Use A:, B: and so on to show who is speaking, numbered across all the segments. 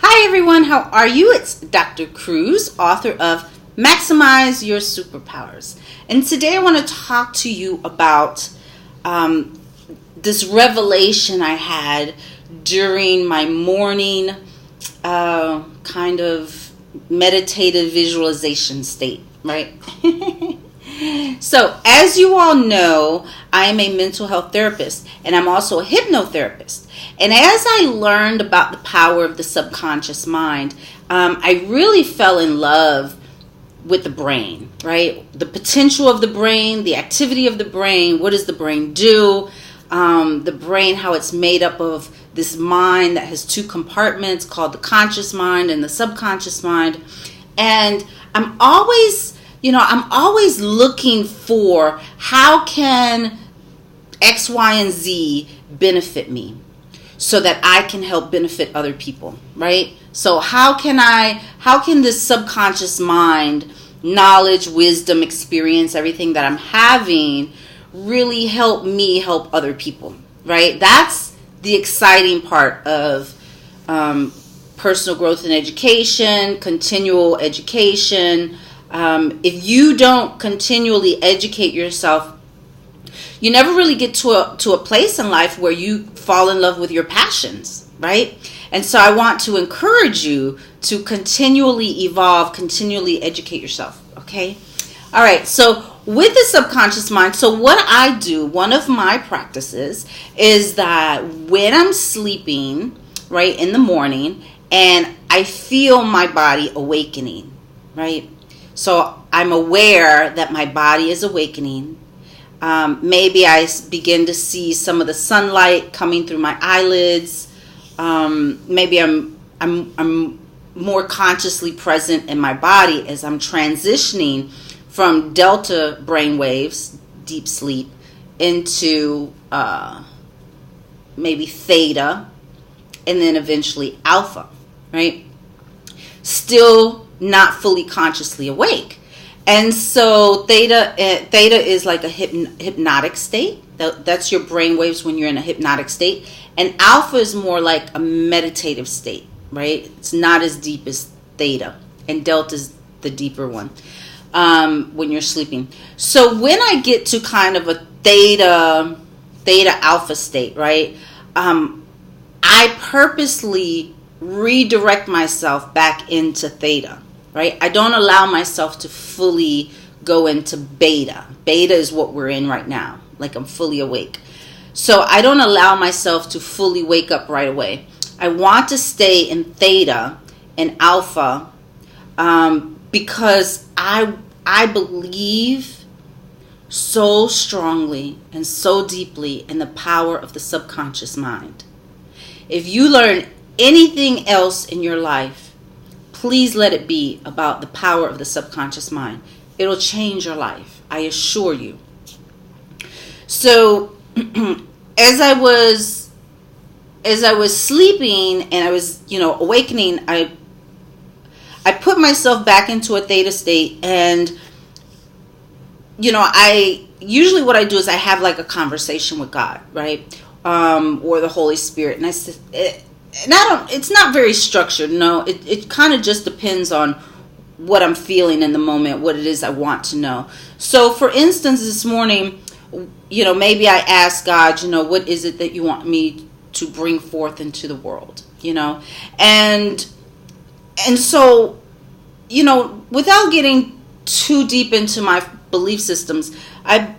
A: Hi everyone, how are you? It's Dr. Cruz, author of Maximize Your Superpowers. And today I want to talk to you about this revelation I had during my morning kind of meditative visualization state, right? So, as you all know, I am a mental health therapist and I'm also a hypnotherapist. And as I learned about the power of the subconscious mind, I really fell in love with the brain, right? The potential of the brain, the activity of the brain, what does the brain do? The brain, how it's made up of this mind that has two compartments called the conscious mind and the subconscious mind. And I'm always looking for how can X, Y, and Z benefit me so that I can help benefit other people, right? So how can this subconscious mind, knowledge, wisdom, experience, everything that I'm having really help me help other people, right? That's the exciting part of personal growth and education, continual education. If you don't continually educate yourself, you never really get to a place in life where you fall in love with your passions, right? And so I want to encourage you to continually evolve, continually educate yourself, okay? All right, so with the subconscious mind, so what I do, one of my practices is that when I'm sleeping, right, in the morning, and I feel my body awakening, right? So I'm aware that my body is awakening. Maybe I begin to see some of the sunlight coming through my eyelids. Maybe I'm more consciously present in my body as I'm transitioning from delta brainwaves, deep sleep, into maybe theta, and then eventually alpha, right? Still not fully consciously awake. And so theta is like a hypnotic state. That's your brain waves when you're in a hypnotic state. And alpha is more like a meditative state, right? It's not as deep as theta. And delta is the deeper one when you're sleeping. So when I get to kind of a theta alpha state, right? I purposely redirect myself back into theta. Right? I don't allow myself to fully go into beta. Beta is what we're in right now. Like I'm fully awake. So I don't allow myself to fully wake up right away. I want to stay in theta and alpha because I believe so strongly and so deeply in the power of the subconscious mind. If you learn anything else in your life, please let it be about the power of the subconscious mind. It'll change your life, I assure you. So, as I was sleeping and I was, awakening, I put myself back into a theta state, and I usually what I do is I have like a conversation with God, right, or the Holy Spirit, and I said. It's not very structured. No, it kind of just depends on what I'm feeling in the moment, what it is I want to know. So, for instance, this morning, maybe I asked God, what is it that you want me to bring forth into the world, and so, without getting too deep into my belief systems, I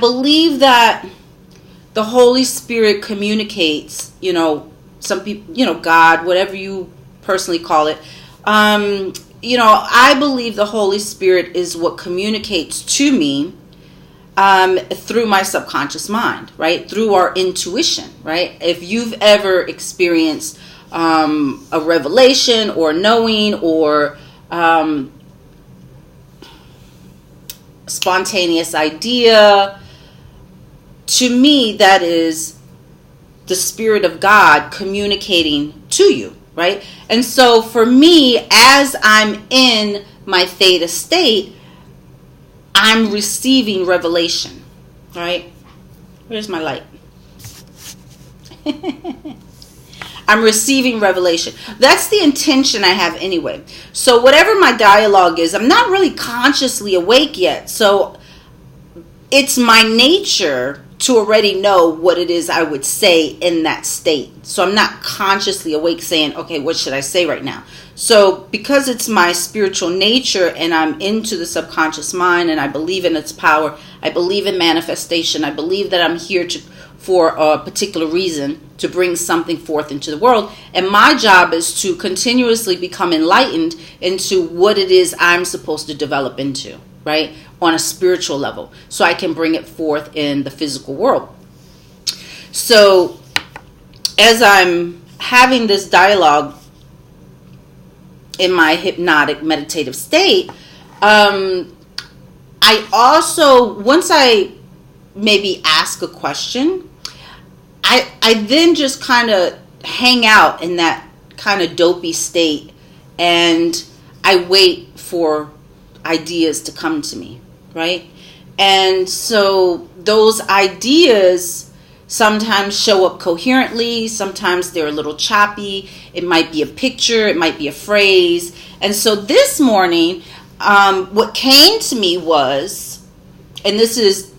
A: believe that the Holy Spirit communicates, some people, God, whatever you personally call it. I believe the Holy Spirit is what communicates to me through my subconscious mind, right? Through our intuition, right? If you've ever experienced a revelation or knowing or spontaneous idea, to me, that is the Spirit of God communicating to you, right? And so for me, as I'm in my theta state, I'm receiving revelation, right? Where's my light? I'm receiving revelation. That's the intention I have anyway. So whatever my dialogue is, I'm not really consciously awake yet. So it's my nature to already know what it is I would say in that state. So I'm not consciously awake saying, okay, what should I say right now? So because it's my spiritual nature and I'm into the subconscious mind and I believe in its power, I believe in manifestation, I believe that I'm here for a particular reason to bring something forth into the world. And my job is to continuously become enlightened into what it is I'm supposed to develop into, right? On a spiritual level, so I can bring it forth in the physical world. So as I'm having this dialogue in my hypnotic meditative state, I also, once I maybe ask a question, I then just kind of hang out in that kind of dopey state, and I wait for ideas to come to me, right? And so those ideas sometimes show up coherently, sometimes they're a little choppy. It might be a picture, it might be a phrase. And so this morning, what came to me was, and this is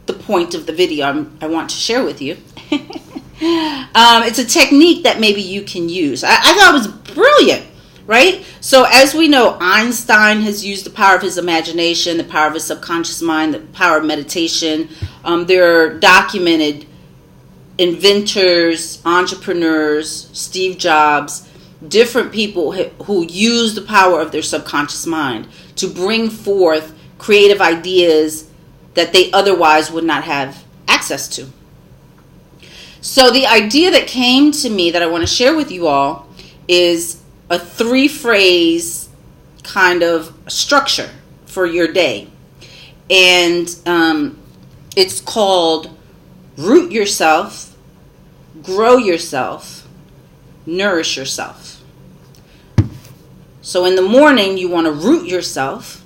A: the point of the video I want to share with you. It's a technique that maybe you can use. I thought it was brilliant. Right? So as we know, Einstein has used the power of his imagination, the power of his subconscious mind, the power of meditation. There are documented inventors, entrepreneurs, Steve Jobs, different people who use the power of their subconscious mind to bring forth creative ideas that they otherwise would not have access to. So the idea that came to me that I want to share with you all is a 3-phrase kind of structure for your day. And it's called root yourself, grow yourself, nourish yourself. So in the morning, you want to root yourself.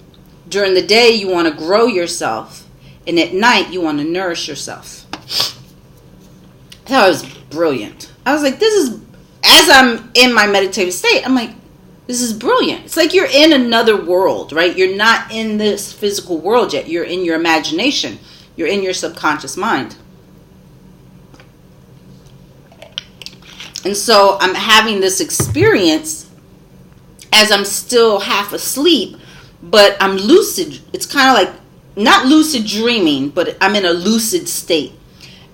A: During the day, you want to grow yourself. And at night, you want to nourish yourself. I thought it was brilliant. I was like, this is, as I'm in my meditative state, I'm like, this is brilliant. It's like you're in another world, right? You're not in this physical world yet. You're in your imagination. You're in your subconscious mind. And so I'm having this experience as I'm still half asleep, but I'm lucid. It's kind of like, not lucid dreaming, but I'm in a lucid state.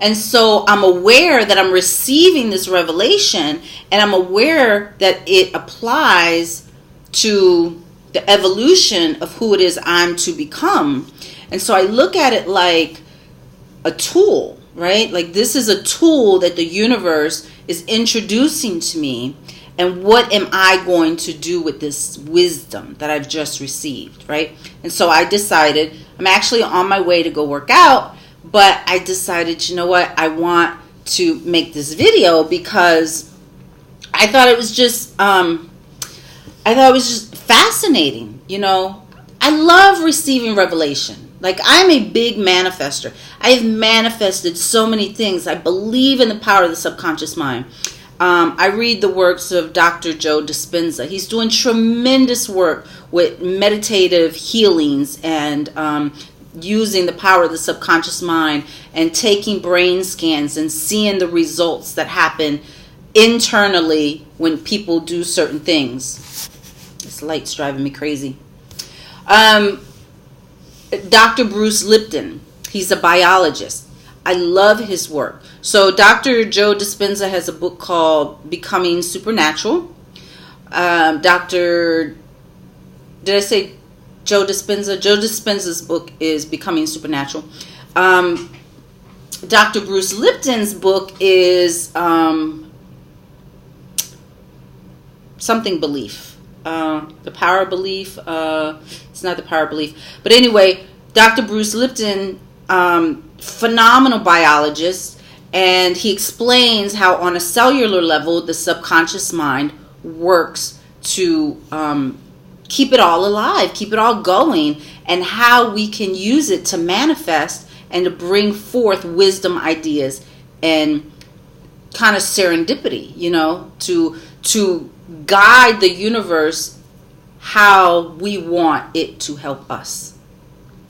A: And so I'm aware that I'm receiving this revelation, and I'm aware that it applies to the evolution of who it is I'm to become. And so I look at it like a tool, right? Like this is a tool that the universe is introducing to me. And what am I going to do with this wisdom that I've just received, right? And so I decided, I'm actually on my way to go work out, but I decided, you know what, I want to make this video because I thought it was just, fascinating. You know, I love receiving revelation. Like, I'm a big manifester. I have manifested so many things. I believe in the power of the subconscious mind. I read the works of Dr. Joe Dispenza. He's doing tremendous work with meditative healings and using the power of the subconscious mind and taking brain scans and seeing the results that happen internally when people do certain things. This light's driving me crazy. Dr. Bruce Lipton, he's a biologist. I love his work. So Dr. Joe Dispenza has a book called Becoming Supernatural. Did I say Joe Dispenza? Joe Dispenza's book is Becoming Supernatural. Dr. Bruce Lipton's book is something belief. The power of belief. It's not the power of belief. But anyway, Dr. Bruce Lipton, phenomenal biologist, and he explains how on a cellular level the subconscious mind works to keep it all alive, keep it all going, and how we can use it to manifest and to bring forth wisdom ideas and kind of serendipity, to guide the universe how we want it to help us,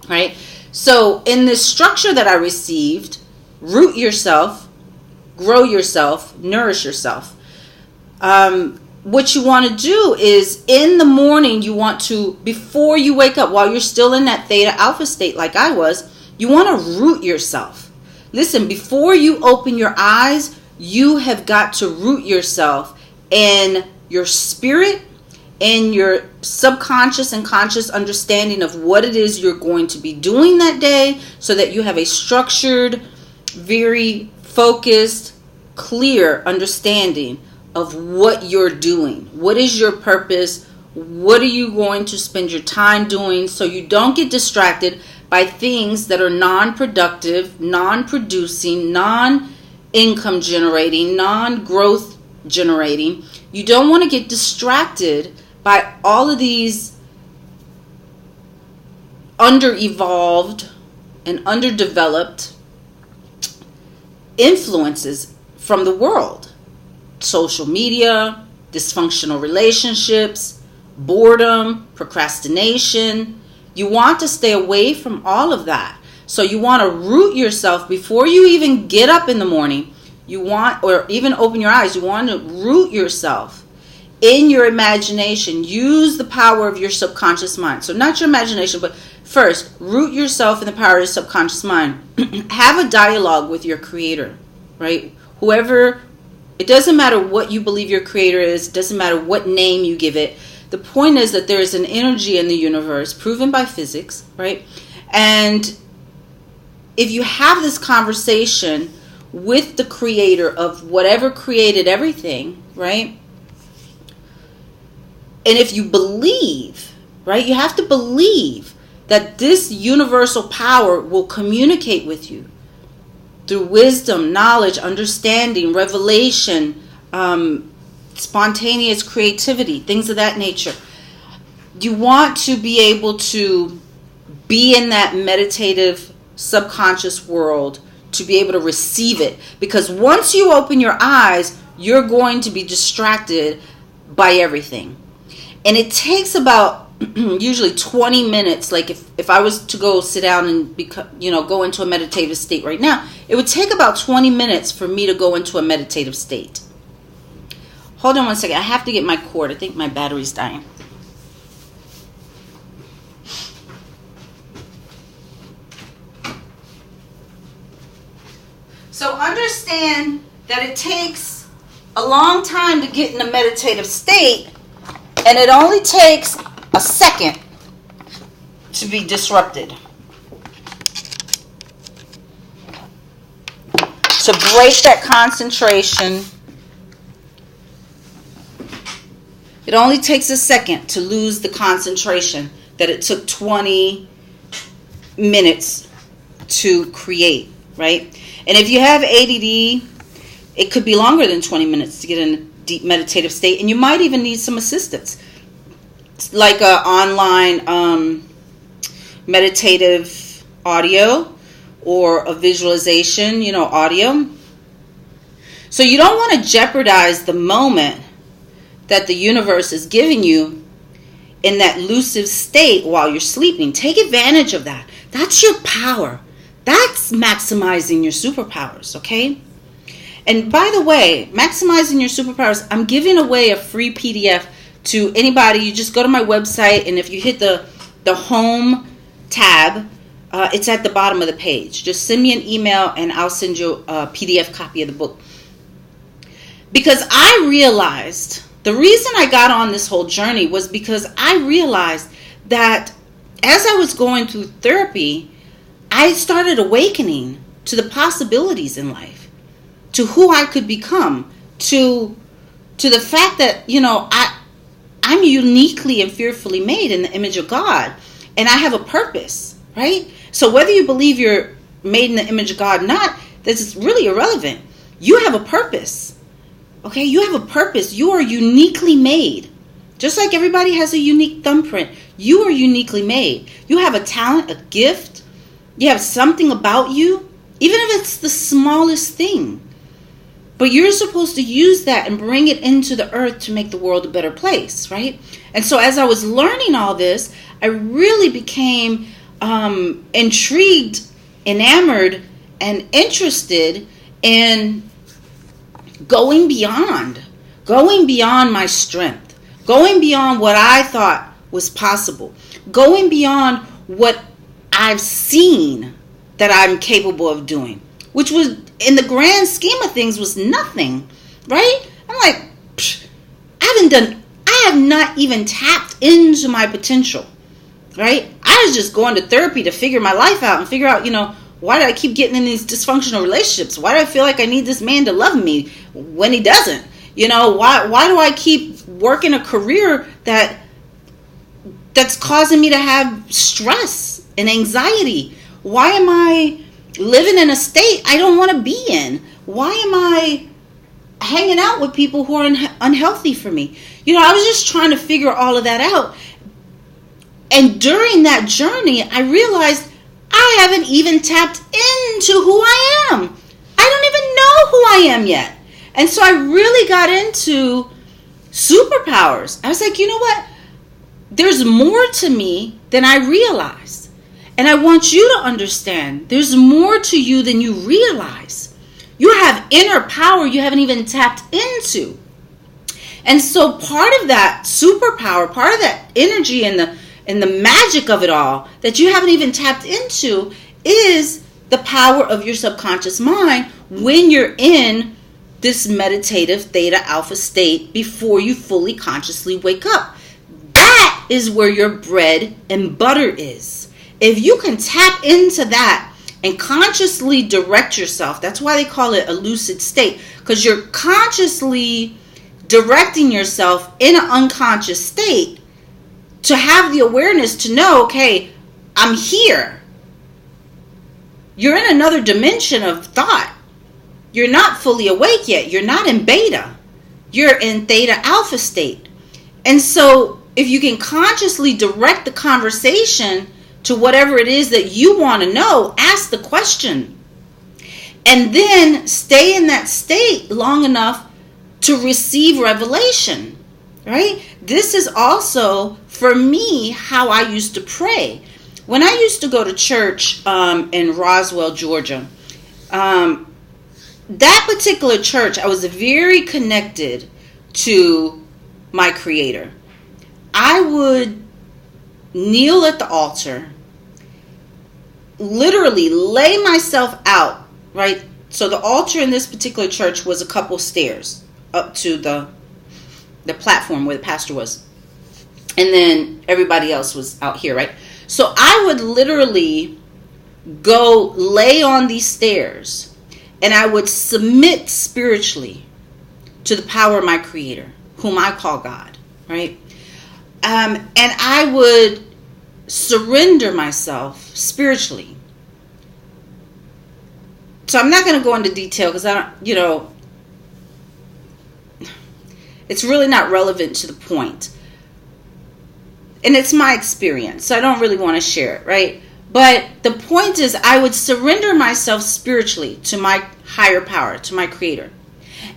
A: right? So in this structure that I received, root yourself, grow yourself, nourish yourself. What you want to do is in the morning, you want to, before you wake up, while you're still in that theta alpha state like I was, you want to root yourself. Listen, before you open your eyes, you have got to root yourself in your spirit, in your subconscious and conscious understanding of what it is you're going to be doing that day, so that you have a structured, very focused, clear understanding of what you're doing. What is your purpose? What are you going to spend your time doing, so you don't get distracted by things that are non-productive, non-producing, non-income generating, non-growth generating. You don't want to get distracted by all of these under-evolved and underdeveloped influences from the world. Social media, dysfunctional relationships, boredom, procrastination. You want to stay away from all of that. So you want to root yourself before you even get up in the morning. You want, or even open your eyes, you want to root yourself in your imagination. Use the power of your subconscious mind. So not your imagination, but first, root yourself in the power of your subconscious mind. Have a dialogue with your creator, right? Whoever, it doesn't matter what you believe your creator is. It doesn't matter what name you give it. The point is that there is an energy in the universe, proven by physics, right? And if you have this conversation with the creator of whatever created everything, right? And if you believe, right, you have to believe that this universal power will communicate with you through wisdom, knowledge, understanding, revelation, spontaneous creativity, things of that nature. You want to be able to be in that meditative subconscious world to be able to receive it. Because once you open your eyes, you're going to be distracted by everything. And it takes about usually 20 minutes. Like if I was to go sit down and go into a meditative state right now, it would take about 20 minutes for me to go into a meditative state. Hold on one second. I have to get my cord. I think my battery's dying. So understand that it takes a long time to get in a meditative state, and it only takes a second to be disrupted. To break that concentration, it only takes a second to lose the concentration that it took 20 minutes to create, right? And if you have ADD, it could be longer than 20 minutes to get in a deep meditative state, and you might even need some assistance, like an online meditative audio or a visualization, audio. So you don't want to jeopardize the moment that the universe is giving you in that lucid state while you're sleeping. Take advantage of that. That's your power. That's maximizing your superpowers, okay? And by the way, maximizing your superpowers, I'm giving away a free PDF to anybody. You just go to my website, and if you hit the home tab, it's at the bottom of the page. Just send me an email, and I'll send you a PDF copy of the book. Because I realized, the reason I got on this whole journey was because I realized that as I was going through therapy, I started awakening to the possibilities in life, to who I could become, to the fact that, I'm uniquely and fearfully made in the image of God, and I have a purpose, right? So whether you believe you're made in the image of God or not, this is really irrelevant. You have a purpose, okay? You have a purpose. You are uniquely made. Just like everybody has a unique thumbprint, you are uniquely made. You have a talent, a gift. You have something about you, even if it's the smallest thing. But you're supposed to use that and bring it into the earth to make the world a better place, right? And so as I was learning all this, I really became intrigued, enamored, and interested in going beyond my strength, going beyond what I thought was possible, going beyond what I've seen that I'm capable of doing, which was, in the grand scheme of things, was nothing, right? I'm like, I have not even tapped into my potential, right? I was just going to therapy to figure my life out and figure out, why do I keep getting in these dysfunctional relationships? Why do I feel like I need this man to love me when he doesn't? Why do I keep working a career that's causing me to have stress and anxiety? Why am I living in a state I don't want to be in? Why am I hanging out with people who are unhealthy for me? I was just trying to figure all of that out. And during that journey, I realized I haven't even tapped into who I am. I don't even know who I am yet. And so I really got into superpowers. I was like, you know what? There's more to me than I realized. And I want you to understand there's more to you than you realize. You have inner power you haven't even tapped into. And so part of that superpower, part of that energy and the magic of it all that you haven't even tapped into is the power of your subconscious mind when you're in this meditative theta alpha state before you fully consciously wake up. That is where your bread and butter is. If you can tap into that and consciously direct yourself, that's why they call it a lucid state, because you're consciously directing yourself in an unconscious state to have the awareness to know, okay, I'm here. You're in another dimension of thought. You're not fully awake yet. You're not in beta. You're in theta alpha state. And so if you can consciously direct the conversation to whatever it is that you want to know, ask the question. And then stay in that state long enough to receive revelation, right? This is also, for me, how I used to pray. When I used to go to church in Roswell, Georgia, that particular church, I was very connected to my Creator. I would kneel at the altar, literally lay myself out, right? So the altar in this particular church was a couple stairs up to the platform where the pastor was. And then everybody else was out here, right? So I would literally go lay on these stairs and I would submit spiritually to the power of my Creator, whom I call God, right? And I would surrender myself spiritually. So I'm not going to go into detail because I don't, it's really not relevant to the point. And it's my experience, so I don't really want to share it, right? But the point is, I would surrender myself spiritually to my higher power, to my Creator.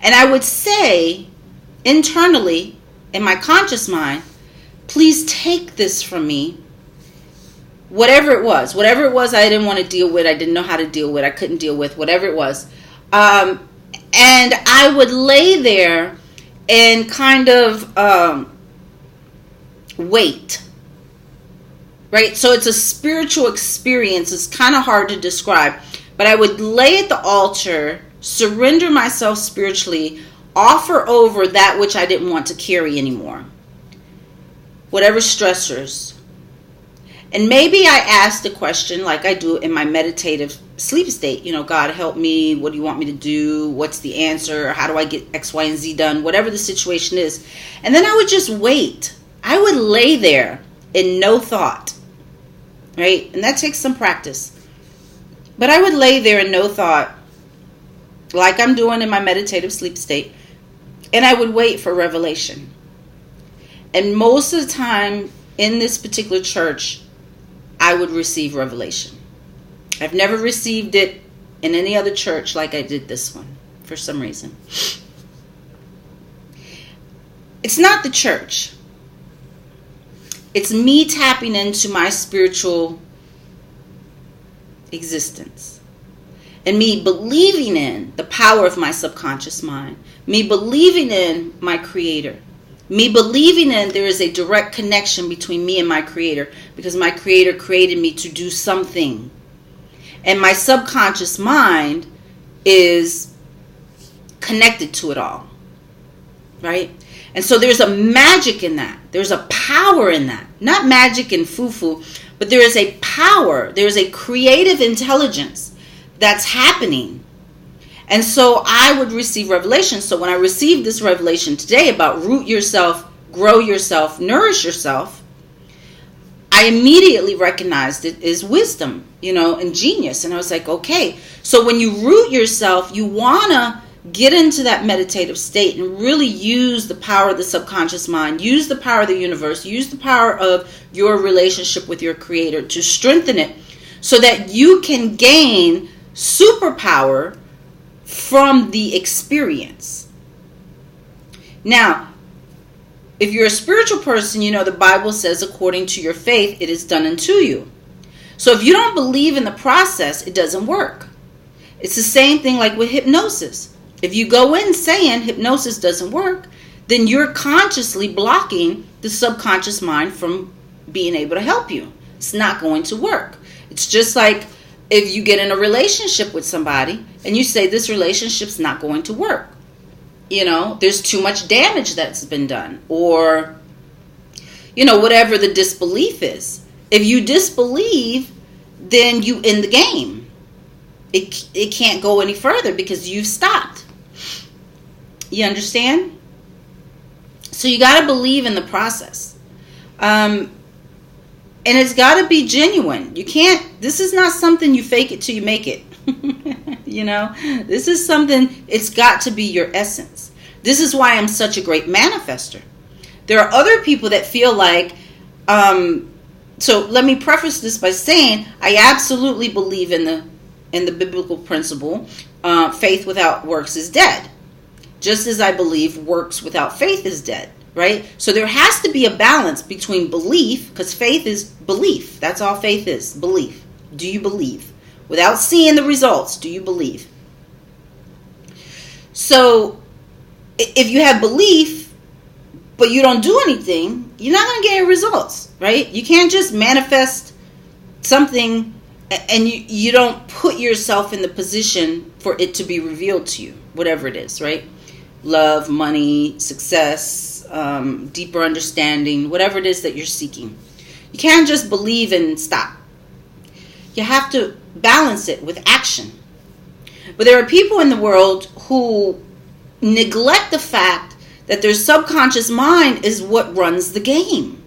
A: And I would say internally, in my conscious mind, please take this from me. Whatever it was I didn't want to deal with, I didn't know how to deal with, I couldn't deal with, whatever it was. And I would lay there and kind of wait. Right? So it's a spiritual experience. It's kind of hard to describe. But I would lay at the altar, surrender myself spiritually, offer over that which I didn't want to carry anymore. Whatever stressors. And maybe I asked the question like I do in my meditative sleep state. God, help me. What do you want me to do? What's the answer? How do I get X, Y, and Z done? Whatever the situation is. And then I would just wait. I would lay there in no thought. Right? And that takes some practice. But I would lay there in no thought, like I'm doing in my meditative sleep state. And I would wait for revelation. And most of the time in this particular church, I would receive revelation. I've never received it in any other church like I did this one. for some reason. It's not the church. It's me tapping into my spiritual existence. And me believing in the power of my subconscious mind. Me believing in my creator. Me believing in there is a direct connection between me and my creator. Because my creator created me to do something. And my subconscious mind is connected to it all. Right? And so there's a magic in that. There's a power in that. Not magic and foo-foo, but there is a power. There's a creative intelligence that's happening. And so I would receive revelation. So when I received this revelation today about root yourself, grow yourself, nourish yourself, I immediately recognized it as wisdom, and genius. And I was like, okay. So when you root yourself, you want to get into that meditative state and really use the power of the subconscious mind, use the power of the universe, use the power of your relationship with your creator to strengthen it so that you can gain superpower from the experience. Now, if you're a spiritual person, the Bible says, according to your faith, it is done unto you. So if you don't believe in the process, it doesn't work. It's the same thing like with hypnosis. If you go in saying hypnosis doesn't work, then you're consciously blocking the subconscious mind from being able to help you. It's not going to work. It's just like if you get in a relationship with somebody and you say this relationship's not going to work. There's too much damage that's been done, or whatever the disbelief is. If you disbelieve, then you end the game. It can't go any further because you've stopped. You understand? So you got to believe in the process. And it's got to be genuine. You can't, this is not something you fake it till you make it. This is something, it's got to be your essence. This is why I'm such a great manifester. There are other people that feel like, so let me preface this by saying, I absolutely believe in the biblical principle, faith without works is dead. Just as I believe works without faith is dead, right? So there has to be a balance between belief, because faith is belief. That's all faith is, belief. Do you believe? Without seeing the results, do you believe? So if you have belief, but you don't do anything, you're not going to get any results, right? You can't just manifest something and you don't put yourself in the position for it to be revealed to you, whatever it is, right? Love, money, success, deeper understanding, whatever it is that you're seeking. You can't just believe and stop. You have to balance it with action. But there are people in the world who neglect the fact that their subconscious mind is what runs the game.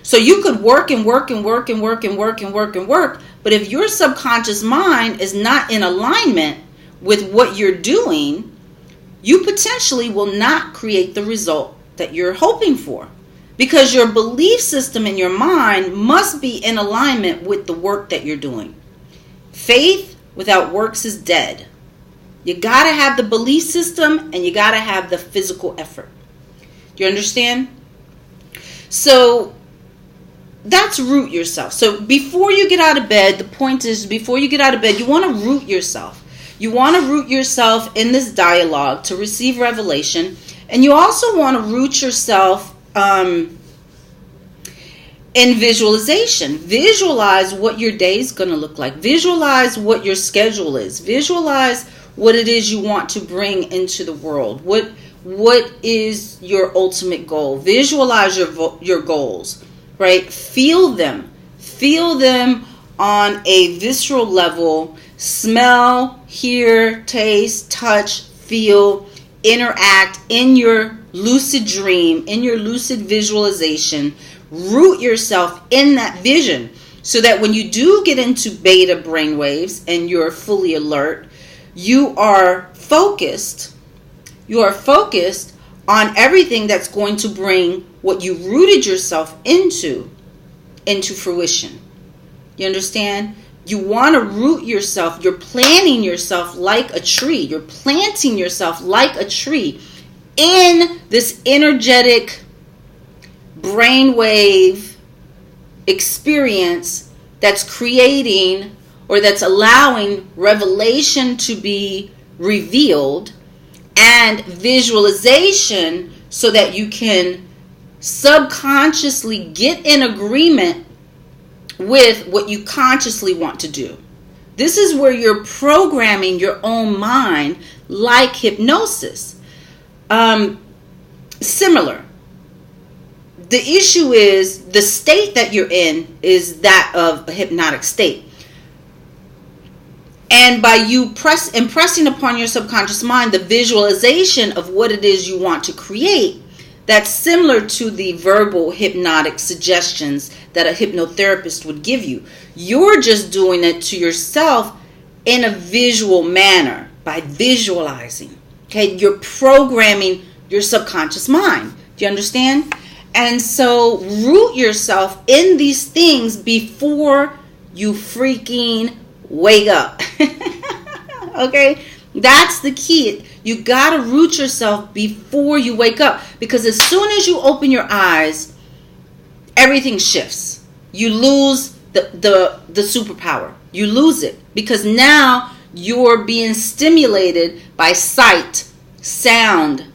A: So you could work and work and work and work and work and work and work, but if your subconscious mind is not in alignment with what you're doing, you potentially will not create the result that you're hoping for. Because your belief system in your mind must be in alignment with the work that you're doing. Faith without works is dead. You got to have the belief system and you got to have the physical effort. Do you understand? So that's root yourself. So before you get out of bed, the point is before you get out of bed, you want to root yourself. You want to root yourself in this dialogue to receive revelation. And you also want to root yourself in visualization. Visualize what your day is going to look like. Visualize what your schedule is. Visualize what it is you want to bring into the world. What is your ultimate goal? Visualize your goals, right? Feel them. Feel them on a visceral level. Smell, hear, taste, touch, feel, interact in your lucid dream, in your lucid visualization. Root yourself in that vision so that when you do get into beta brainwaves and you're fully alert, you are focused. You are focused on everything that's going to bring what you rooted yourself into fruition. You understand? You want to root yourself. You're planting yourself like a tree. You're planting yourself like a tree in this energetic brainwave experience that's creating, or that's allowing revelation to be revealed and visualization, so that you can subconsciously get in agreement with what you consciously want to do. This is where you're programming your own mind like hypnosis. Similar. The issue is the state that you're in is that of a hypnotic state. And by you impressing upon your subconscious mind the visualization of what it is you want to create, that's similar to the verbal hypnotic suggestions that a hypnotherapist would give you. You're just doing it to yourself in a visual manner by visualizing. Okay, you're programming your subconscious mind. Do you understand? And so root yourself in these things before you freaking wake up. Okay? That's the key. You got to root yourself before you wake up, because as soon as you open your eyes, everything shifts. You lose the superpower. You lose it because now you're being stimulated by sight, sound,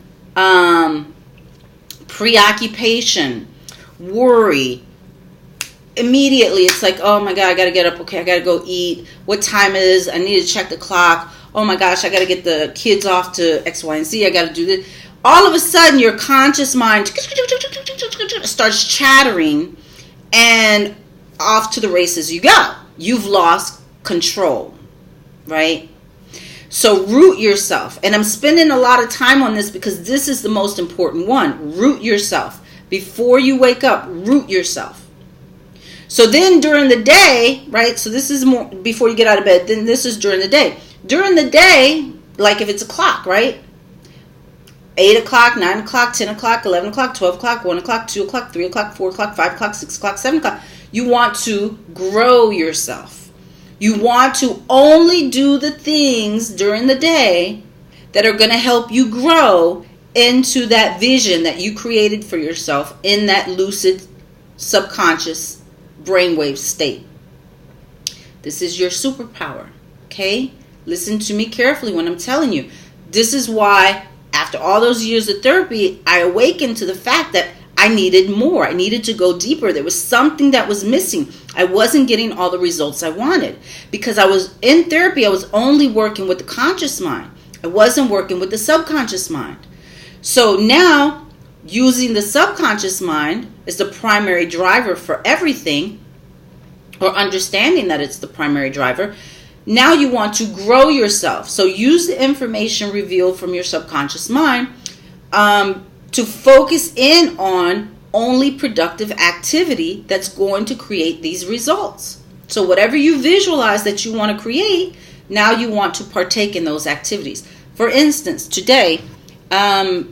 A: preoccupation, worry. Immediately it's like, oh my God, I gotta get up. Okay, I gotta go eat. What time is? I need to check the clock. Oh my gosh, I gotta get the kids off to X, Y, and Z. I gotta do this. All of a sudden your conscious mind starts chattering, and off to the races you go. You've lost control, right? So root yourself. And I'm spending a lot of time on this because this is the most important one. Root yourself. Before you wake up, root yourself. So then during the day, right? So this is more before you get out of bed. Then this is during the day. During the day, like if it's a clock, right? 8 o'clock, 9 o'clock, 10 o'clock, 11 o'clock, 12 o'clock, 1 o'clock, 2 o'clock, 3 o'clock, 4 o'clock, 5 o'clock, 6 o'clock, 7 o'clock. You want to grow yourself. You want to only do the things during the day that are going to help you grow into that vision that you created for yourself in that lucid subconscious brainwave state. This is your superpower, okay? Listen to me carefully when I'm telling you. This is why after all those years of therapy, I awakened to the fact that I needed more. I needed to go deeper. There was something that was missing. I wasn't getting all the results I wanted because I was in therapy. I was only working with the conscious mind. I wasn't working with the subconscious mind. So now, using the subconscious mind as the primary driver for everything, or understanding that it's the primary driver, now you want to grow yourself. So use the information revealed from your subconscious mind to focus in on only productive activity that's going to create these results. So whatever you visualize that you want to create, now you want to partake in those activities. For instance, today, my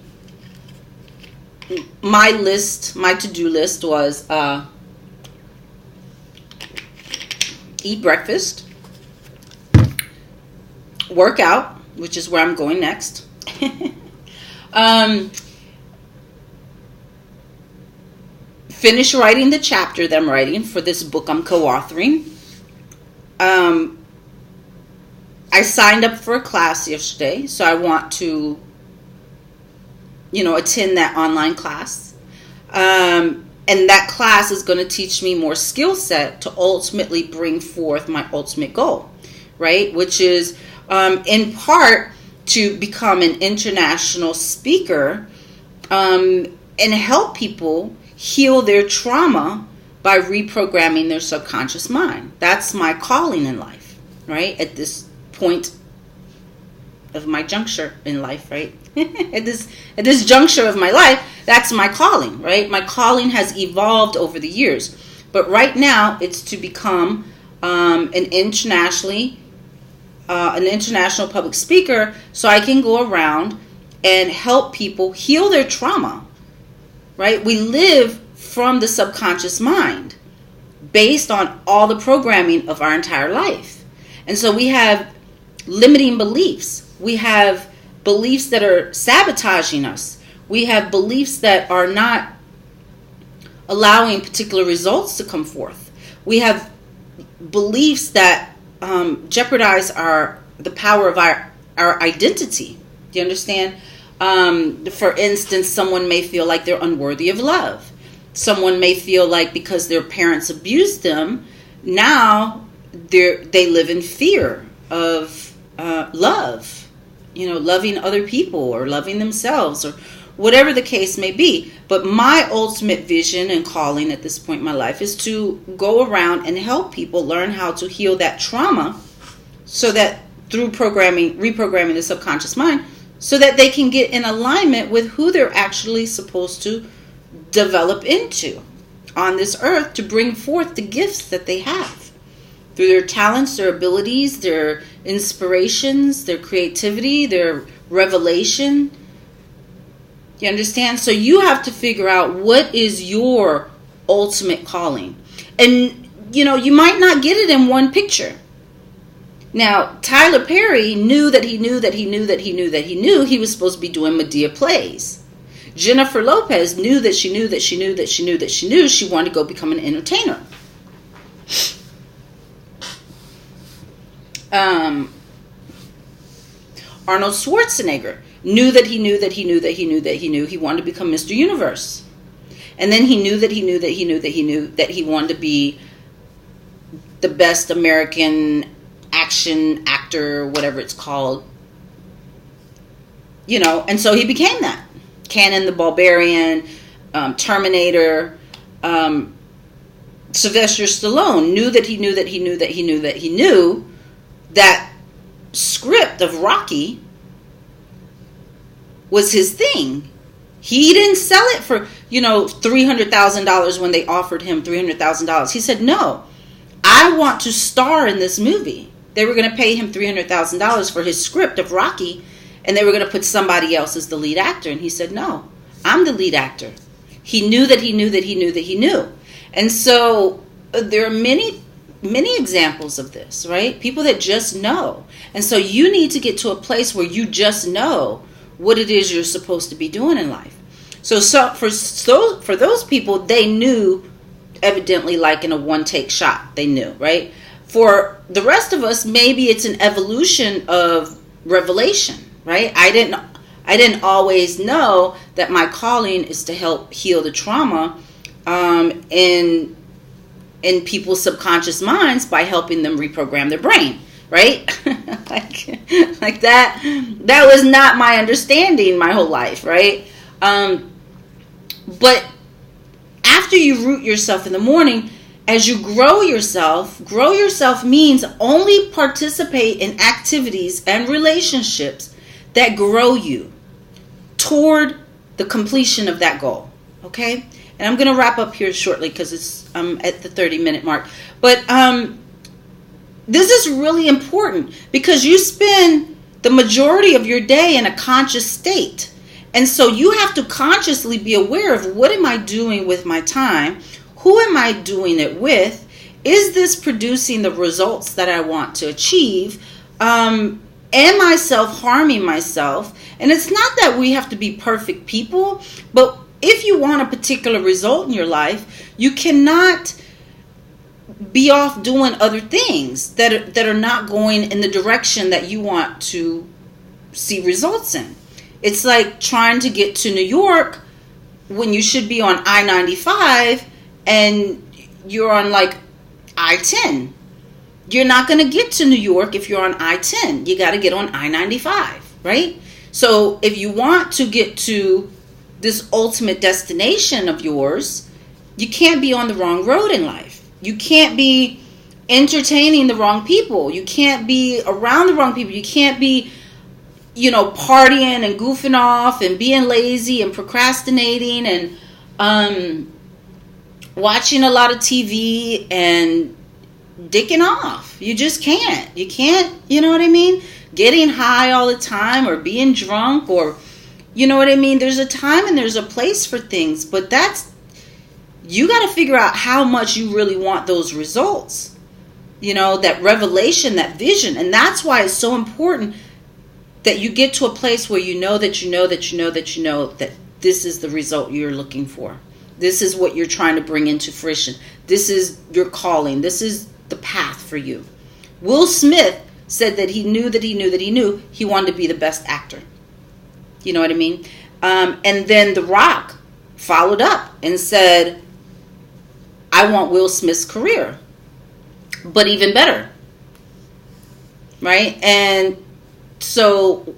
A: to-do list was eat breakfast, work out, which is where I'm going next. Finish writing the chapter that I'm writing for this book I'm co-authoring. I signed up for a class yesterday, so I want to, attend that online class. And that class is going to teach me more skill set to ultimately bring forth my ultimate goal, right? Which is in part to become an international speaker and help people heal their trauma by reprogramming their subconscious mind. That's my calling in life, right? At this point of my juncture in life, right? at this juncture of my life, that's my calling, right? My calling has evolved over the years. But right now, it's to become an international public speaker so I can go around and help people heal their trauma, right? We live from the subconscious mind. based on all the programming of our entire life. And so we have limiting beliefs. We have beliefs that are sabotaging us. We have beliefs that are not allowing particular results to come forth. We have beliefs that jeopardize the power of our identity. Do you understand? For instance, someone may feel like they're unworthy of love. Someone may feel like because their parents abused them, now they live in fear of love, loving other people or loving themselves or whatever the case may be. But my ultimate vision and calling at this point in my life is to go around and help people learn how to heal that trauma, so that through reprogramming the subconscious mind, so that they can get in alignment with who they're actually supposed to develop into on this earth, to bring forth the gifts that they have through their talents, their abilities, their inspirations, their creativity, their revelation. You understand? So you have to figure out what is your ultimate calling. And, you might not get it in one picture. Now, Tyler Perry knew that he knew he was supposed to be doing Medea plays. Jennifer Lopez knew that she knew she wanted to go become an entertainer. Arnold Schwarzenegger knew that he wanted to become Mr. Universe. And then he knew that he wanted to be the best American action actor, whatever it's called. And so he became that. Conan the Barbarian, Terminator, Sylvester Stallone knew that script of Rocky was his thing. He didn't sell it for, $300,000 when they offered him $300,000. He said, no, I want to star in this movie. They were going to pay him $300,000 for his script of Rocky, and they were going to put somebody else as the lead actor. And he said, no, I'm the lead actor. He knew that he knew. And so there are many examples of this, right? People that just know. And so you need to get to a place where you just know what it is you're supposed to be doing in life. So for those people, they knew, evidently, like in a one-take shot, they knew, right? For the rest of us, maybe it's an evolution of revelation, right? I didn't always know that my calling is to help heal the trauma in people's subconscious minds by helping them reprogram their brain, right? like that was not my understanding my whole life, right? But after you root yourself in the morning, as you grow yourself means only participate in activities and relationships that grow you toward the completion of that goal. Okay? And I'm going to wrap up here shortly because it's at the 30-minute mark. But this is really important because you spend the majority of your day in a conscious state. And so you have to consciously be aware of, what am I doing with my time? Who am I doing it with? Is this producing the results that I want to achieve? Am I self-harming myself? And it's not that we have to be perfect people, but if you want a particular result in your life, you cannot be off doing other things that are not going in the direction that you want to see results in. It's like trying to get to New York when you should be on I-95 and you're on like I-10. You're not going to get to New York if you're on I-10. You got to get on I-95, right? So if you want to get to this ultimate destination of yours, you can't be on the wrong road in life. You can't be entertaining the wrong people. You can't be around the wrong people. You can't be, partying and goofing off and being lazy and procrastinating and watching a lot of TV and dicking off. You just can't. You can't, you know what I mean? Getting high all the time or being drunk or, you know what I mean? There's a time and there's a place for things, but you got to figure out how much you really want those results. That revelation, that vision. And that's why it's so important that you get to a place where you know that this is the result you're looking for. This is what you're trying to bring into fruition. This is your calling. This is the path for you. Will Smith said that he knew he wanted to be the best actor. You know what I mean? And then The Rock followed up and said, I want Will Smith's career, but even better. Right? And so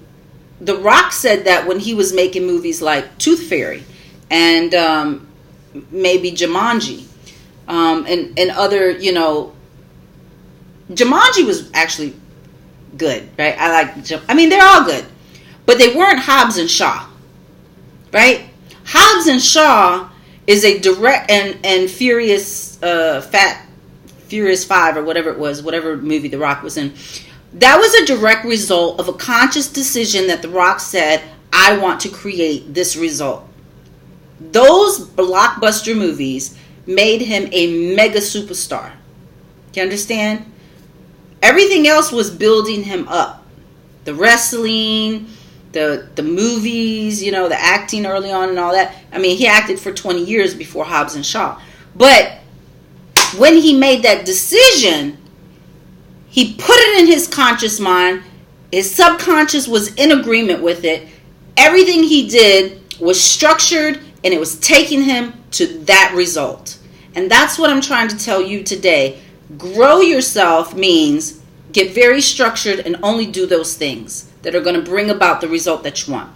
A: The Rock said that when he was making movies like Tooth Fairy and maybe Jumanji and other, Jumanji was actually good, right? They're all good, but they weren't Hobbs and Shaw, right? Hobbs and Shaw is a direct and Furious 5 or whatever it was, whatever movie The Rock was in. That was a direct result of a conscious decision that The Rock said, I want to create this result. Those blockbuster movies made him a mega superstar. Do you understand? Everything else was building him up. The wrestling, the movies, the acting early on and all that. He acted for 20 years before Hobbs and Shaw. But when he made that decision, he put it in his conscious mind. His subconscious was in agreement with it. Everything he did was structured, and it was taking him to that result. And that's what I'm trying to tell you today. Grow yourself means get very structured and only do those things that are going to bring about the result that you want.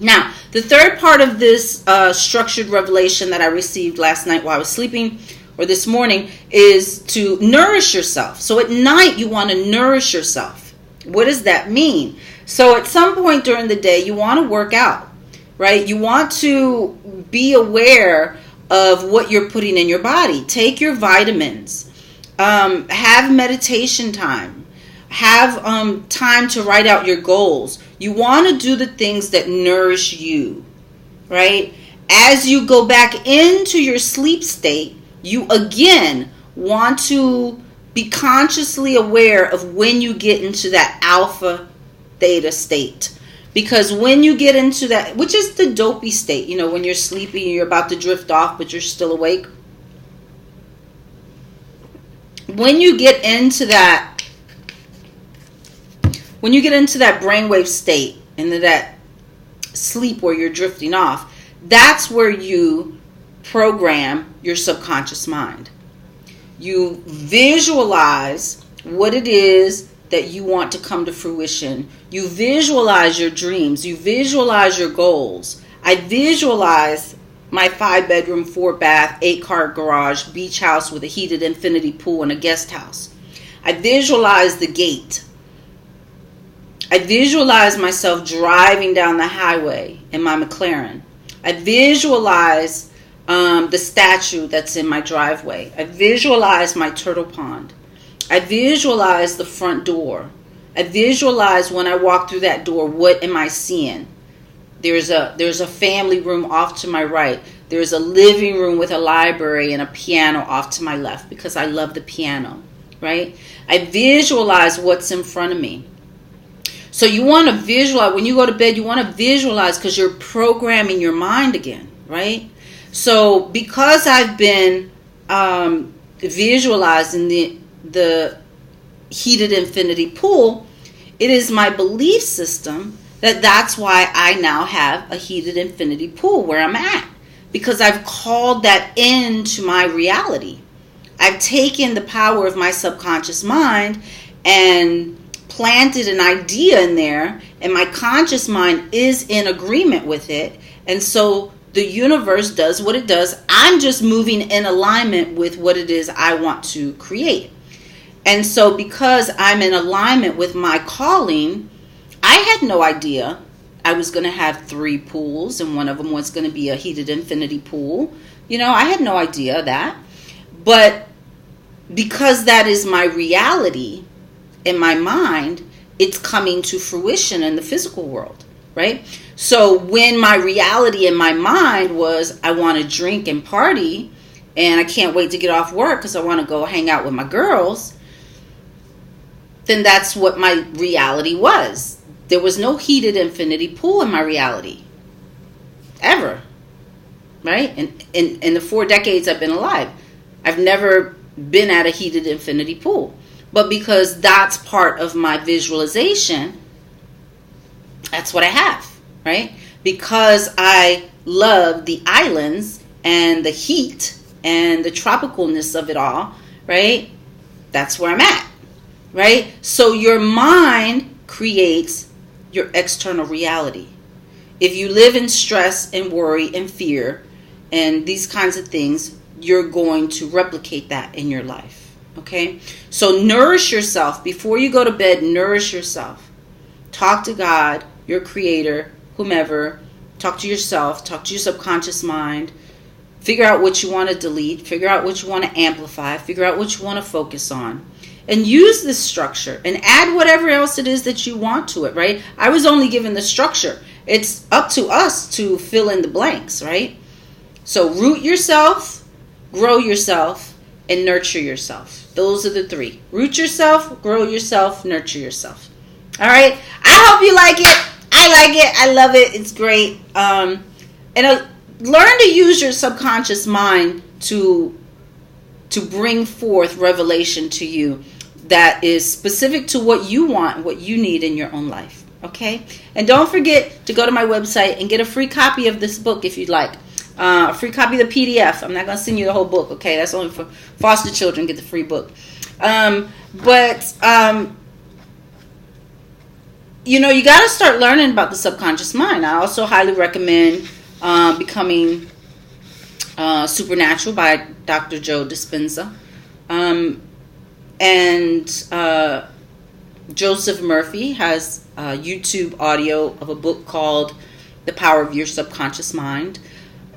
A: Now, the third part of this structured revelation that I received last night while I was sleeping, or this morning, is to nourish yourself. So at night, you want to nourish yourself. What does that mean? So at some point during the day, you want to work out, right? You want to be aware of what you're putting in your body. Take your vitamins. Have meditation time. Have time to write out your goals. You want to do the things that nourish you, right? As you go back into your sleep state, you again want to be consciously aware of when you get into that alpha theta state. Because when you get into that, which is the dopey state, when you're sleepy, you're about to drift off, but you're still awake. When you get into that brainwave state, into that sleep where you're drifting off, that's where you program your subconscious mind. You visualize what it is that you want to come to fruition. You visualize your dreams. You visualize your goals. I visualize my 5-bedroom, 4-bath, 8-car garage, beach house with a heated infinity pool and a guest house. I visualize the gate. I visualize myself driving down the highway in my McLaren. I visualize the statue that's in my driveway. I visualize my turtle pond. I visualize the front door. I visualize when I walk through that door, what am I seeing? There's a family room off to my right. There's a living room with a library and a piano off to my left because I love the piano, right? I visualize what's in front of me. So you want to visualize, when you go to bed, you want to visualize because you're programming your mind again, right? So because I've been visualizing the heated infinity pool, it is my belief system that's why I now have a heated infinity pool where I'm at. Because I've called that into my reality. I've taken the power of my subconscious mind and planted an idea in there, and my conscious mind is in agreement with it. And so the universe does what it does. I'm just moving in alignment with what it is I want to create. And so because I'm in alignment with my calling, I had no idea I was going to have 3 pools and one of them was going to be a heated infinity pool. I had no idea that. But because that is my reality in my mind, it's coming to fruition in the physical world, right? So when my reality in my mind was I want to drink and party, and I can't wait to get off work because I want to go hang out with my girls, then that's what my reality was. There was no heated infinity pool in my reality. Ever. Right? In the 4 decades I've been alive, I've never been at a heated infinity pool. But because that's part of my visualization, that's what I have, right? Because I love the islands and the heat and the tropicalness of it all, right? That's where I'm at, right? So your mind creates your external reality. If you live in stress and worry and fear and these kinds of things, you're going to replicate that in your life. Okay, so nourish yourself before you go to bed. Nourish yourself. Talk to God, your creator, whomever. Talk to yourself. Talk to your subconscious mind. Figure out what you want to delete. Figure out what you want to amplify. Figure out what you want to focus on. And use this structure and add whatever else it is that you want to it, right? I was only given the structure. It's up to us to fill in the blanks, right? So root yourself, grow yourself, and nurture yourself. Those are the 3. Root yourself, grow yourself, nurture yourself. All right. I hope you like it. I like it. I love it. It's great. And learn to use your subconscious mind to bring forth revelation to you that is specific to what you want and what you need in your own life. Okay. And don't forget to go to my website and get a free copy of this book if you'd like. A free copy of the PDF. I'm not going to send you the whole book, okay? That's only for foster children. Get the free book. You got to start learning about the subconscious mind. I also highly recommend Becoming Supernatural by Dr. Joe Dispenza. And Joseph Murphy has YouTube audio of a book called The Power of Your Subconscious Mind.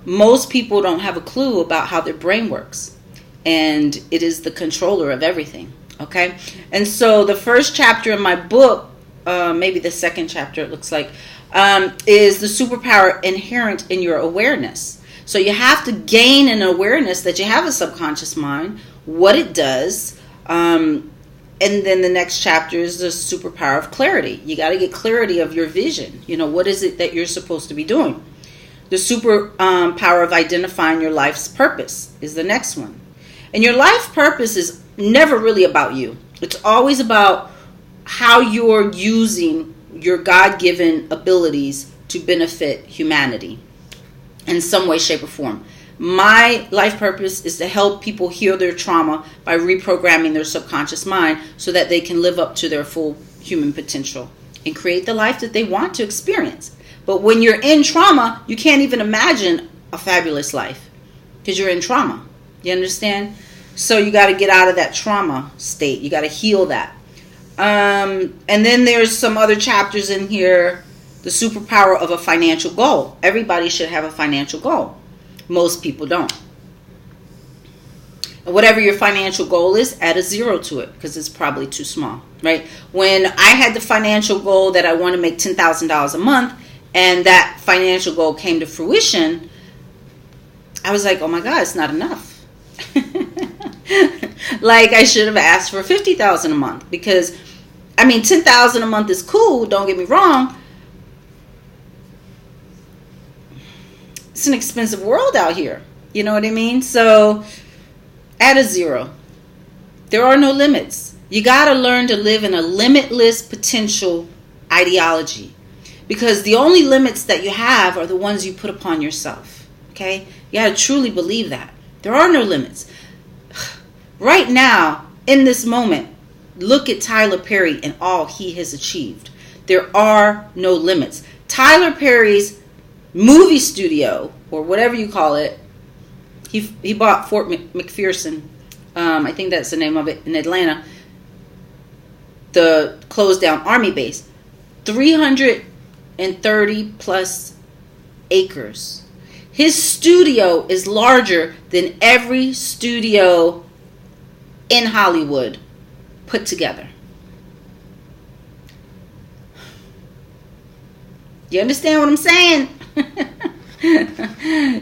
A: Most people don't have a clue about how their brain works, and it is the controller of everything. Okay, and so the first chapter in my book, maybe the second chapter, it looks like, is the superpower inherent in your awareness. So you have to gain an awareness that you have a subconscious mind, what it does, and then the next chapter is the superpower of clarity. You got to get clarity of your vision. What is it that you're supposed to be doing? The super power of identifying your life's purpose is the next one. And your life purpose is never really about you. It's always about how you're using your God-given abilities to benefit humanity in some way, shape, or form. My life purpose is to help people heal their trauma by reprogramming their subconscious mind so that they can live up to their full human potential and create the life that they want to experience. But when you're in trauma, you can't even imagine a fabulous life because you're in trauma. You understand? So you got to get out of that trauma state. You got to heal that. And then there's some other chapters in here. The superpower of a financial goal. Everybody should have a financial goal. Most people don't. And whatever your financial goal is, add a 0 to it because it's probably too small, right? When I had the financial goal that I want to make $10,000 a month, and that financial goal came to fruition, I was like, oh my God, it's not enough. Like I should have asked for $50,000 a month because, $10,000 a month is cool. Don't get me wrong. It's an expensive world out here. You know what I mean? So add a 0. There are no limits. You got to learn to live in a limitless potential ideology. Because the only limits that you have are the ones you put upon yourself. Okay? You got to truly believe that. There are no limits. Right now, in this moment, look at Tyler Perry and all he has achieved. There are no limits. Tyler Perry's movie studio, or whatever you call it, he bought Fort McPherson. I think that's the name of it, in Atlanta. The closed down army base. 330 plus acres. His studio is larger than every studio in Hollywood put together. You understand what I'm saying?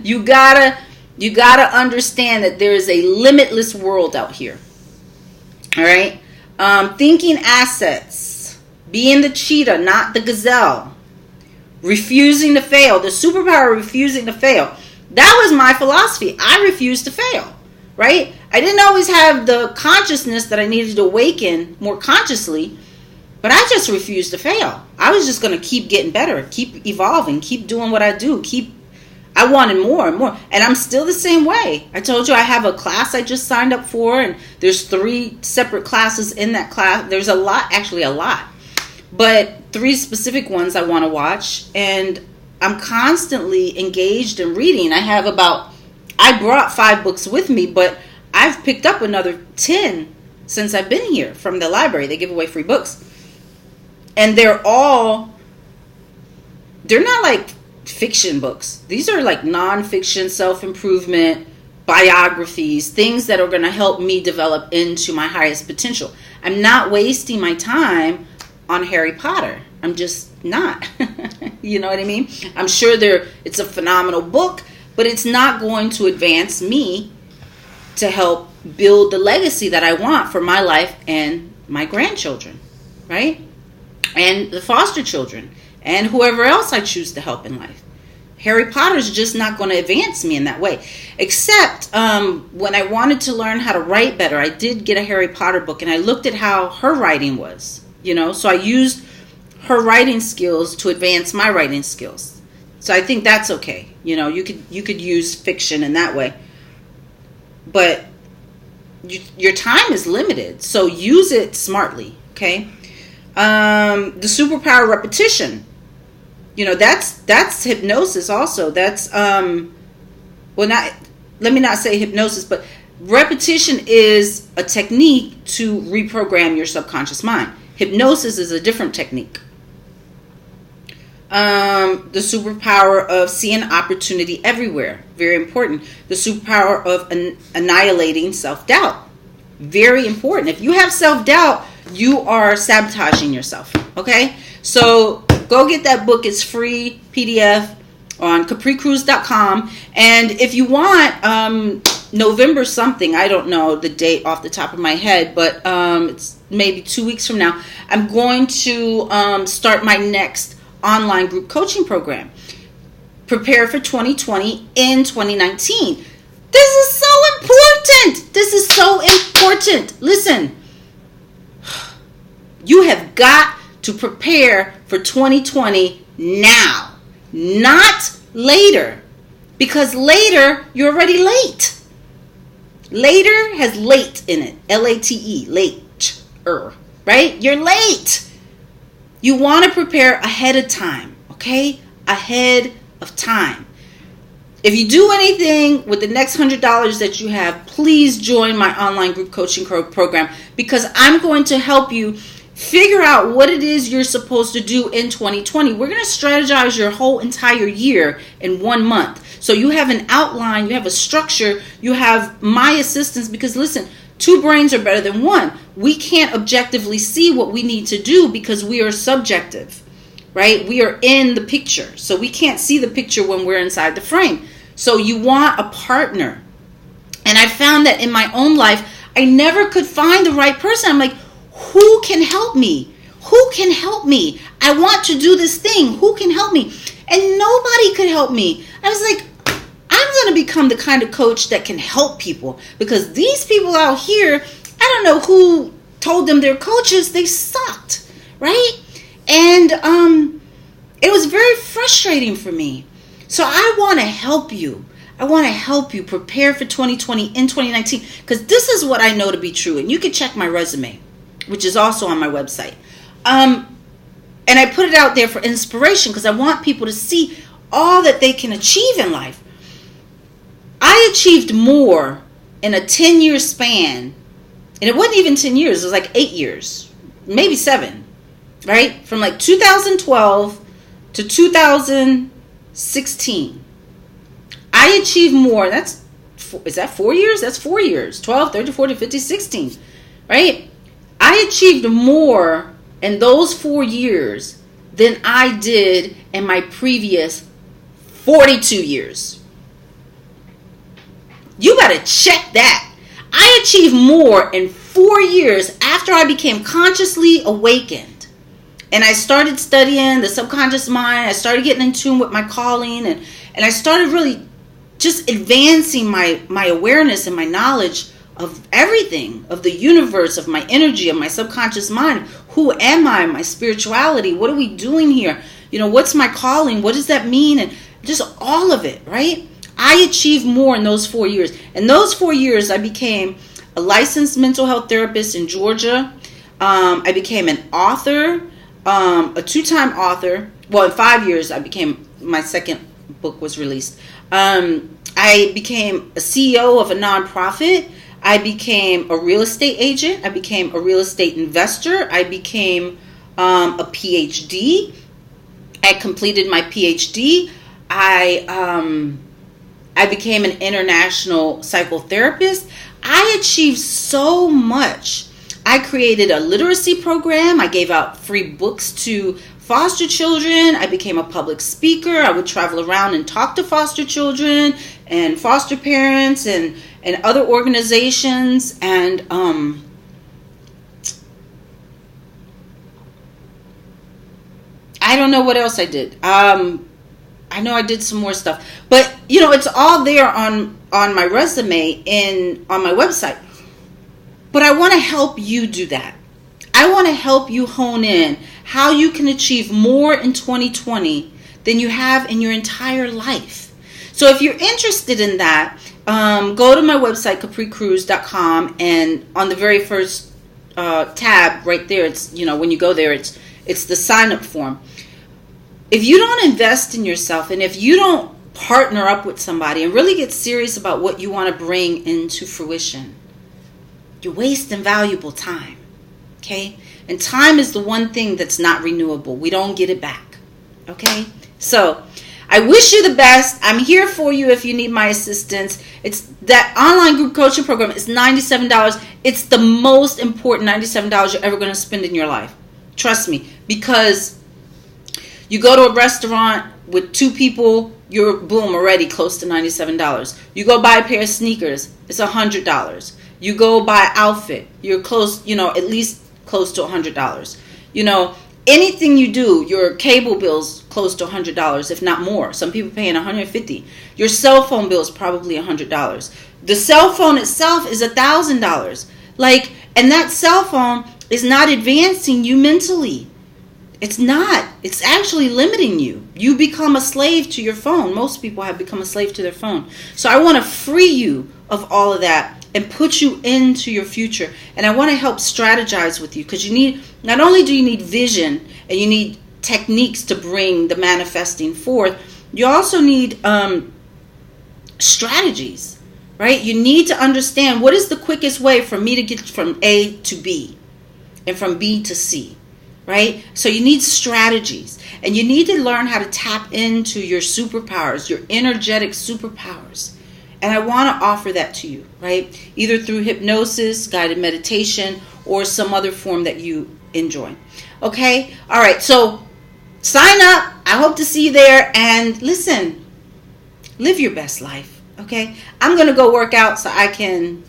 A: You gotta You got to understand that there is a limitless world out here. All right? Thinking assets. Being the cheetah, not the gazelle. Refusing to fail. The superpower of refusing to fail. That was my philosophy. I refused to fail. Right? I didn't always have the consciousness that I needed to awaken more consciously, but I just refused to fail. I was just going to keep getting better, keep evolving, keep doing what I do, I wanted more and more. And I'm still the same way. I told you I have a class I just signed up for, and there's 3 separate classes in that class. There's a lot, but 3 specific ones I want to watch. And I'm constantly engaged in reading. I brought 5 books with me, but I've picked up another 10 since I've been here from the library. They give away free books. And they're not like fiction books. These are like non-fiction, self-improvement, biographies, things that are going to help me develop into my highest potential. I'm not wasting my time on Harry Potter. I'm just not. You know what I mean? I'm sure it's a phenomenal book, but it's not going to advance me to help build the legacy that I want for my life and my grandchildren, right? And the foster children and whoever else I choose to help in life. Harry Potter's just not going to advance me in that way. Except when I wanted to learn how to write better, I did get a Harry Potter book, and I looked at how her writing was, so I used her writing skills to advance my writing skills. So I think that's okay. You could use fiction in that way. But your time is limited, so use it smartly, okay? The superpower repetition. That's hypnosis also. That's let me not say hypnosis, but repetition is a technique to reprogram your subconscious mind. Hypnosis is a different technique. The superpower of seeing opportunity everywhere. Very important. The superpower of annihilating self-doubt. Very important. If you have self-doubt, you are sabotaging yourself. Okay? So go get that book. It's free PDF on capricruise.com. And if you want, November something, I don't know the date off the top of my head, but it's maybe 2 weeks from now, I'm going to start my next online group coaching program. Prepare for 2020 in 2019. This is so important. This is so important. Listen, you have got to prepare for 2020 now, not later, because later you're already late. Later has late in it. Late, late, right? You're late. You want to prepare ahead of time, okay? Ahead of time. If you do anything with the next $100 that you have, please join my online group coaching program, because I'm going to help you figure out what it is you're supposed to do in 2020. We're going to strategize your whole entire year in 1 month. So you have an outline, you have a structure, you have my assistance, because listen, 2 brains are better than 1. We can't objectively see what we need to do because we are subjective, right? We are in the picture. So we can't see the picture when we're inside the frame. So you want a partner. And I found that in my own life, I never could find the right person. I'm like, who can help me? Who can help me? I want to do this thing. Who can help me? And nobody could help me. I was like, I'm going to become the kind of coach that can help people, because these people out here, I don't know who told them they're coaches. They sucked, right? And it was very frustrating for me. So I want to help you. I want to help you prepare for 2020 in 2019, because this is what I know to be true. And you can check my resume, which is also on my website. And I put it out there for inspiration, because I want people to see all that they can achieve in life. I achieved more in a 10-year span, and it wasn't even 10 years, it was like 8 years, maybe 7, right? From like 2012 to 2016. I achieved more. Is that 4 years? That's 4 years. 12, 13, 14, 15, 16, right? I achieved more in those 4 years than I did in my previous 42 years. You got to check that. I achieved more in 4 years after I became consciously awakened. And I started studying the subconscious mind. I started getting in tune with my calling. And I started really just advancing my awareness and my knowledge of everything, of the universe, of my energy, of my subconscious mind. Who am I? My spirituality. What are we doing here? What's my calling? What does that mean? And just all of it, right? I achieved more in those 4 years. In those 4 years, I became a licensed mental health therapist in Georgia. I became an author, a 2-time author. Well, in 5 years, my second book was released. I became a CEO of a nonprofit. I became a real estate agent. I became a real estate investor. I became a PhD. I completed my PhD. I became an international psychotherapist. I achieved so much. I created a literacy program. I gave out free books to foster children. I became a public speaker. I would travel around and talk to foster children and foster parents and other organizations. And I don't know what else I did. I know I did some more stuff, but it's all there on my resume and on my website. But I want to help you do that. I want to help you hone in how you can achieve more in 2020 than you have in your entire life. So if you're interested in that, go to my website, capricruz.com, and on the very first tab right there, it's when you go there, it's the sign up form. If you don't invest in yourself, and if you don't partner up with somebody and really get serious about what you want to bring into fruition, you're wasting valuable time. Okay? And time is the one thing that's not renewable. We don't get it back. Okay? So, I wish you the best. I'm here for you if you need my assistance. It's that online group coaching program is $97. It's the most important $97 you're ever going to spend in your life. Trust me, because you go to a restaurant with 2 people, you're boom already close to $97. You go buy a pair of sneakers, it's $100. You go buy an outfit, you're close, at least close to $100. Anything you do, your cable bill's close to $100, if not more. Some people paying $150. Your cell phone bill is probably $100. The cell phone itself is $1,000. And that cell phone is not advancing you mentally. It's not. It's actually limiting you. You become a slave to your phone. Most people have become a slave to their phone. So I want to free you of all of that and put you into your future. And I want to help strategize with you, because not only do you need vision and you need techniques to bring the manifesting forth, you also need strategies, right? You need to understand what is the quickest way for me to get from A to B and from B to C. Right? So you need strategies, and you need to learn how to tap into your superpowers, your energetic superpowers. And I want to offer that to you, right? Either through hypnosis, guided meditation, or some other form that you enjoy. Okay? All right. So sign up. I hope to see you there. And listen, live your best life. Okay? I'm going to go work out so I can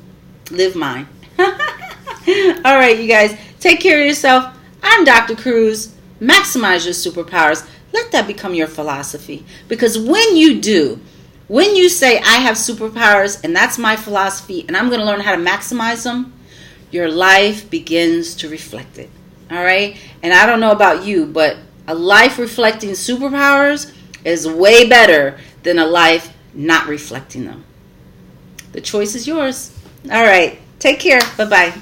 A: live mine. All right, you guys. Take care of yourself. I'm Dr. Cruz. Maximize your superpowers. Let that become your philosophy. Because when you do, when you say, I have superpowers and that's my philosophy and I'm going to learn how to maximize them, your life begins to reflect it. All right? And I don't know about you, but a life reflecting superpowers is way better than a life not reflecting them. The choice is yours. All right. Take care. Bye-bye.